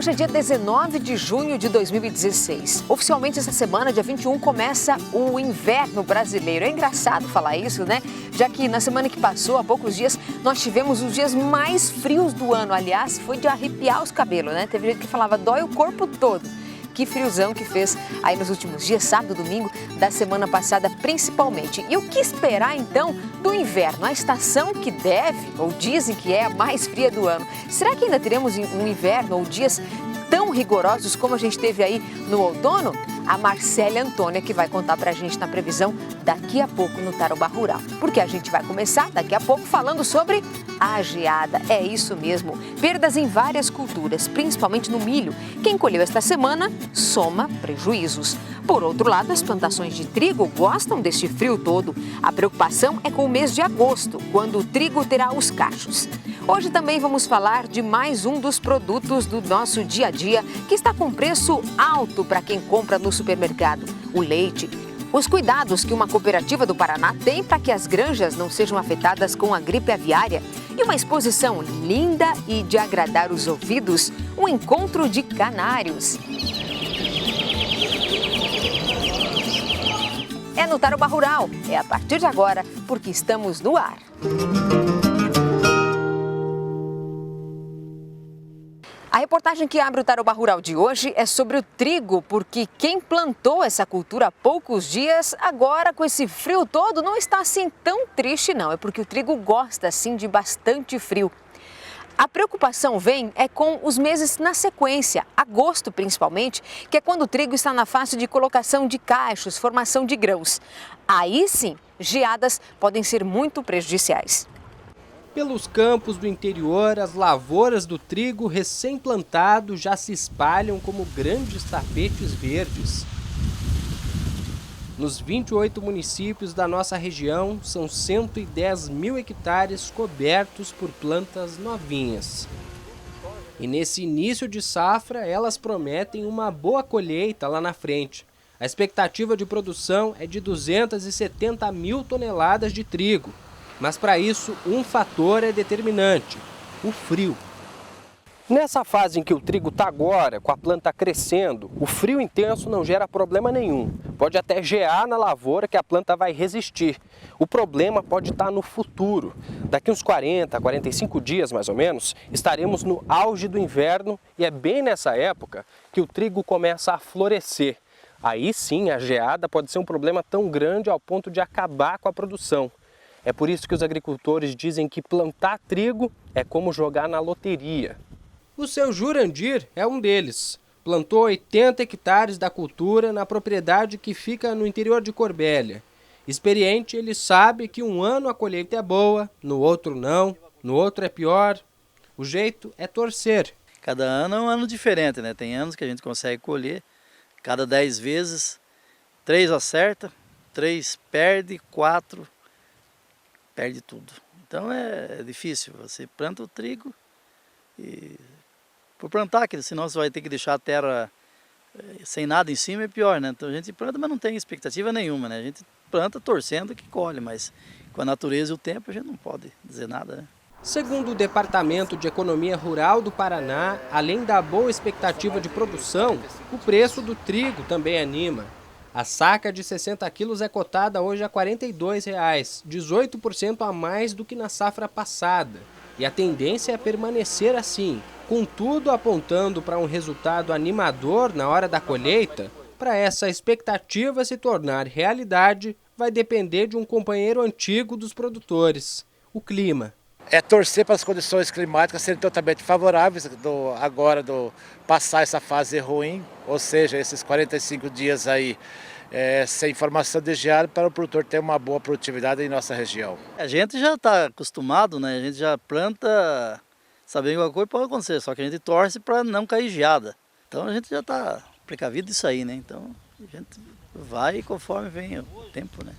Hoje é dia 19 de junho de 2016. Oficialmente essa semana, dia 21, começa o inverno brasileiro. É engraçado falar isso, né? Já que na semana que passou, há poucos dias, nós tivemos os dias mais frios do ano. Aliás, foi de arrepiar os cabelos, né? Teve gente que falava, dói o corpo todo. Que friozão que fez aí nos últimos dias, sábado e domingo, da semana passada principalmente. E o que esperar então do inverno? A estação que deve, ou dizem que é a mais fria do ano. Será que ainda teremos um inverno ou dias tão rigorosos como a gente teve aí no outono? A Marcélia Antônia que vai contar pra gente na previsão daqui a pouco no Tarobá Rural. Porque a gente vai começar daqui a pouco falando sobre a geada. É isso mesmo, perdas em várias culturas, principalmente no milho. Quem colheu esta semana soma prejuízos. Por outro lado, as plantações de trigo gostam deste frio todo. A preocupação é com o mês de agosto, quando o trigo terá os cachos. Hoje também vamos falar de mais um dos produtos do nosso dia a dia que está com preço alto para quem compra no supermercado, o leite. Os cuidados que uma cooperativa do Paraná tem para que as granjas não sejam afetadas com a gripe aviária. E uma exposição linda e de agradar os ouvidos, um encontro de canários. É no Tarobá Rural, é a partir de agora, porque estamos no ar. A reportagem que abre o Tarobá Rural de hoje é sobre o trigo, porque quem plantou essa cultura há poucos dias, agora com esse frio todo, não está assim tão triste não, é porque o trigo gosta assim de bastante frio. A preocupação vem com os meses na sequência, agosto principalmente, que é quando o trigo está na fase de colocação de cachos, formação de grãos. Aí sim, geadas podem ser muito prejudiciais. Pelos campos do interior, as lavouras do trigo recém-plantado já se espalham como grandes tapetes verdes. Nos 28 municípios da nossa região, são 110 mil hectares cobertos por plantas novinhas. E nesse início de safra, elas prometem uma boa colheita lá na frente. A expectativa de produção é de 270 mil toneladas de trigo. Mas para isso, um fator é determinante, o frio. Nessa fase em que o trigo está agora, com a planta crescendo, o frio intenso não gera problema nenhum. Pode até gear na lavoura que a planta vai resistir. O problema pode estar no futuro. Daqui uns 40, 45 dias mais ou menos, estaremos no auge do inverno e é bem nessa época que o trigo começa a florescer. Aí sim, a geada pode ser um problema tão grande ao ponto de acabar com a produção. É por isso que os agricultores dizem que plantar trigo é como jogar na loteria. O seu Jurandir é um deles. Plantou 80 hectares da cultura na propriedade que fica no interior de Corbélia. Experiente, ele sabe que um ano a colheita é boa, no outro não, no outro é pior. O jeito é torcer. Cada ano é um ano diferente, né? Tem anos que a gente consegue colher, cada 10 vezes, 3 acerta, 3 perde, 4 perde tudo. Então é difícil, você planta o trigo e por plantar, senão você vai ter que deixar a terra sem nada em cima, é pior, né? Então a gente planta, mas não tem expectativa nenhuma, né? A gente planta torcendo que colhe, mas com a natureza e o tempo a gente não pode dizer nada, né? Segundo o Departamento de Economia Rural do Paraná, além da boa expectativa de produção, o preço do trigo também anima. A saca de 60 quilos é cotada hoje a R$ 42,00, 18% a mais do que na safra passada. E a tendência é permanecer assim, contudo apontando para um resultado animador na hora da colheita. Para essa expectativa se tornar realidade, vai depender de um companheiro antigo dos produtores, o clima. É torcer para as condições climáticas serem totalmente favoráveis agora do passar essa fase ruim, ou seja, esses 45 dias aí sem formação de geada para o produtor ter uma boa produtividade em nossa região. A gente já está acostumado, né? A gente já planta sabendo que alguma coisa pode acontecer, só que a gente torce para não cair geada. Então a gente já está precavido disso aí, né? Então a gente vai conforme vem o tempo, né?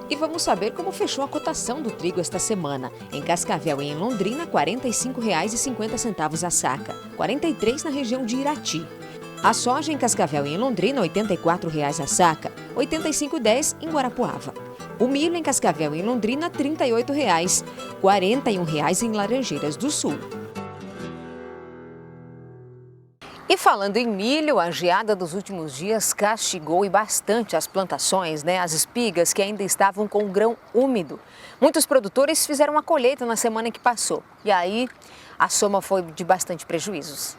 E vamos saber como fechou a cotação do trigo esta semana. Em Cascavel e em Londrina, R$ 45,50 a saca, R$ 43 na região de Irati. A soja em Cascavel e em Londrina, R$ 84,00 a saca, R$ 85,10 em Guarapuava. O milho em Cascavel e em Londrina, R$ 38,00, R$ 41,00 em Laranjeiras do Sul. E falando em milho, a geada dos últimos dias castigou e bastante as plantações, as espigas que ainda estavam com o grão úmido. Muitos produtores fizeram a colheita na semana que passou e aí a soma foi de bastante prejuízos.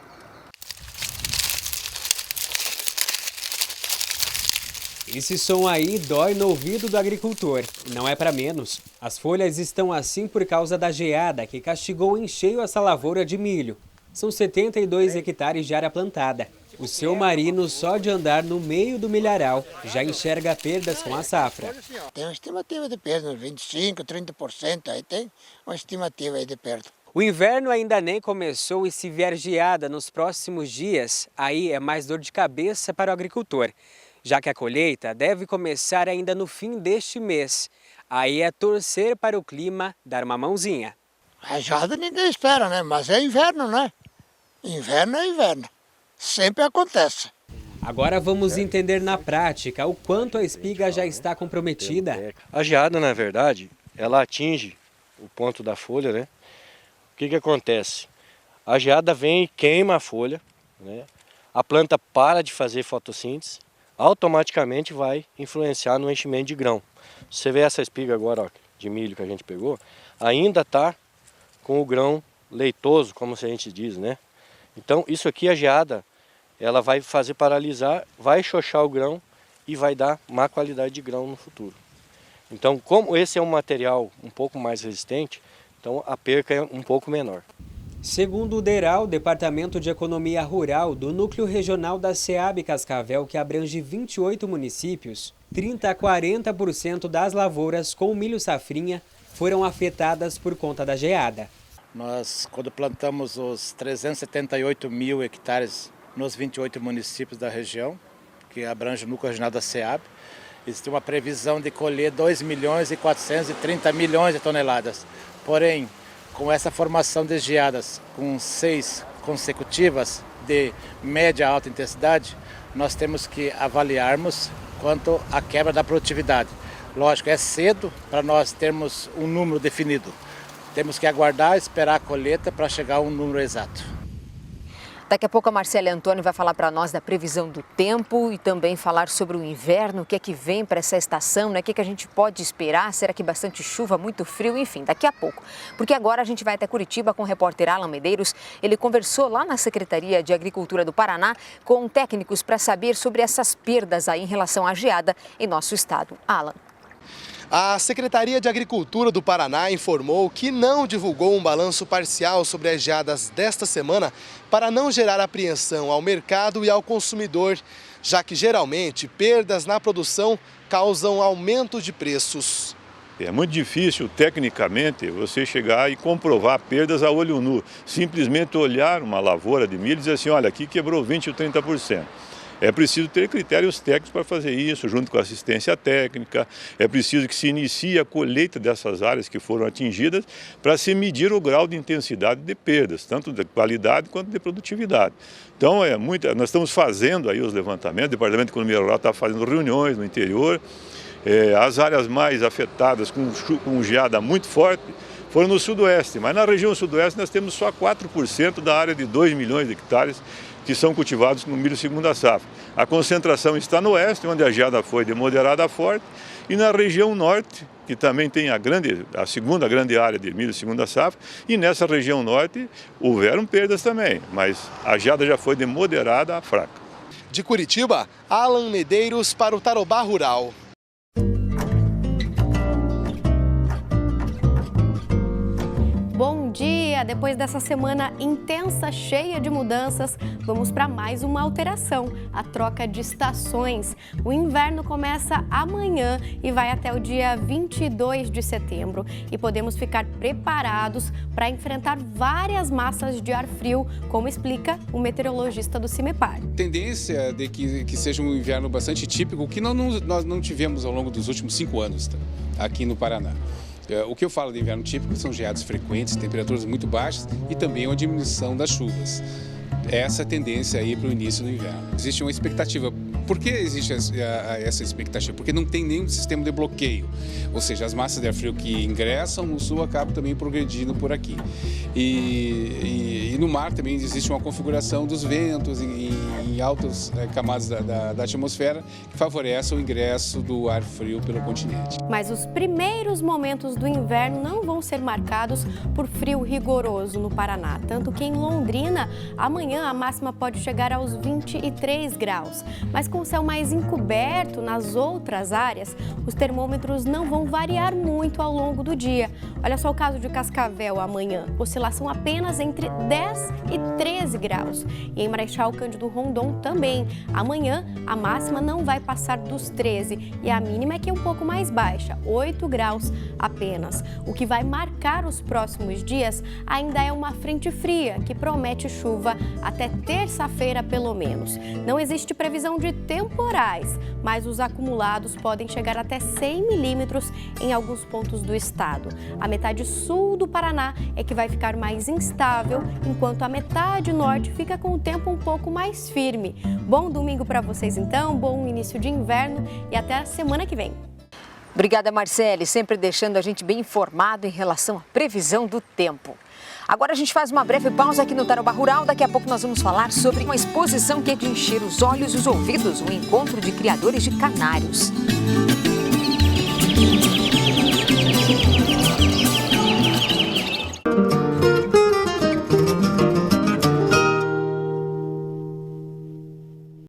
Esse som aí dói no ouvido do agricultor. Não é para menos. As folhas estão assim por causa da geada que castigou em cheio essa lavoura de milho. São 72 hectares de área plantada. O seu Marino, só de andar no meio do milharal, já enxerga perdas com a safra. Tem uma estimativa de perda, uns 25%, 30%, aí tem uma estimativa aí de perda. O inverno ainda nem começou e se vier geada nos próximos dias, aí é mais dor de cabeça para o agricultor, já que a colheita deve começar ainda no fim deste mês. Aí é torcer para o clima dar uma mãozinha. A geada ninguém espera, né? Mas é inverno, né? Inverno é inverno. Sempre acontece. Agora vamos entender na prática o quanto a espiga já está comprometida. A geada, na verdade, ela atinge o ponto da folha, né? O que acontece? A geada vem e queima a folha, né? A planta para de fazer fotossíntese, automaticamente vai influenciar no enchimento de grão. Você vê essa espiga agora, ó, de milho que a gente pegou, ainda está com o grão leitoso, como a gente diz, né? Então isso aqui, a geada, ela vai fazer paralisar, vai xoxar o grão e vai dar má qualidade de grão no futuro. Então, como esse é um material um pouco mais resistente, então a perca é um pouco menor. Segundo o DERAL, Departamento de Economia Rural do Núcleo Regional da SEAB Cascavel, que abrange 28 municípios, 30% a 40% das lavouras com milho safrinha foram afetadas por conta da geada. Nós, quando plantamos os 378 mil hectares nos 28 municípios da região, que abrange o núcleo regional da SEAB, existe uma previsão de colher 2 milhões e 430 milhões de toneladas. Porém, com essa formação de geadas, com 6 consecutivas de média a alta intensidade, nós temos que avaliarmos quanto à quebra da produtividade. Lógico, é cedo para nós termos um número definido. Temos que aguardar, esperar a colheita para chegar a um número exato. Daqui a pouco a Marcela Antônio vai falar para nós da previsão do tempo e também falar sobre o inverno, o que é que vem para essa estação, o que é que a gente pode esperar, será que bastante chuva, muito frio, enfim, daqui a pouco. Porque agora a gente vai até Curitiba com o repórter Alan Medeiros. Ele conversou lá na Secretaria de Agricultura do Paraná com técnicos para saber sobre essas perdas aí em relação à geada em nosso estado. Alan. A Secretaria de Agricultura do Paraná informou que não divulgou um balanço parcial sobre as geadas desta semana para não gerar apreensão ao mercado e ao consumidor, já que geralmente perdas na produção causam aumento de preços. É muito difícil, tecnicamente, você chegar e comprovar perdas a olho nu. Simplesmente olhar uma lavoura de milho e dizer assim, olha, aqui quebrou 20% ou 30%. É preciso ter critérios técnicos para fazer isso, junto com a assistência técnica. É preciso que se inicie a colheita dessas áreas que foram atingidas para se medir o grau de intensidade de perdas, tanto de qualidade quanto de produtividade. Então, nós estamos fazendo aí os levantamentos, o Departamento de Economia Rural está fazendo reuniões no interior. As áreas mais afetadas com geada muito forte foram no sudoeste, mas na região sudoeste nós temos só 4% da área de 2 milhões de hectares que são cultivados no milho segunda safra. A concentração está no oeste, onde a geada foi de moderada a forte, e na região norte, que também tem a segunda grande área de milho segunda safra, e nessa região norte houveram perdas também, mas a geada já foi de moderada a fraca. De Curitiba, Alan Medeiros para o Tarobá Rural. Bom dia! Depois dessa semana intensa, cheia de mudanças, vamos para mais uma alteração, a troca de estações. O inverno começa amanhã e vai até o dia 22 de setembro e podemos ficar preparados para enfrentar várias massas de ar frio, como explica o meteorologista do CIMEPAR. Tendência de que seja um inverno bastante típico, que nós não tivemos ao longo dos últimos 5 anos aqui no Paraná. O que eu falo de inverno típico são geadas frequentes, temperaturas muito baixas e também uma diminuição das chuvas. Essa é a tendência aí para o início do inverno. Existe uma expectativa Por que existe essa expectativa? Porque não tem nenhum sistema de bloqueio, ou seja, as massas de ar frio que ingressam no sul acabam também progredindo por aqui. E no mar também existe uma configuração dos ventos em altas camadas da atmosfera que favorecem o ingresso do ar frio pelo continente. Mas os primeiros momentos do inverno não vão ser marcados por frio rigoroso no Paraná, tanto que em Londrina, amanhã a máxima pode chegar aos 23 graus. Mas com o céu mais encoberto nas outras áreas, os termômetros não vão variar muito ao longo do dia. Olha só o caso de Cascavel amanhã, oscilação apenas entre 10 e 13 graus. E em Marechal Cândido Rondon também. Amanhã a máxima não vai passar dos 13 e a mínima é que é um pouco mais baixa, 8 graus apenas. O que vai marcar os próximos dias ainda é uma frente fria que promete chuva até terça-feira pelo menos. Não existe previsão de temporais, mas os acumulados podem chegar até 100 milímetros em alguns pontos do estado. A metade sul do Paraná é que vai ficar mais instável, enquanto a metade norte fica com o tempo um pouco mais firme. Bom domingo para vocês então, bom início de inverno e até a semana que vem. Obrigada, Marcele, sempre deixando a gente bem informado em relação à previsão do tempo. Agora a gente faz uma breve pausa aqui no Tarobá Rural. Daqui a pouco nós vamos falar sobre uma exposição que é de encher os olhos e os ouvidos, um encontro de criadores de canários.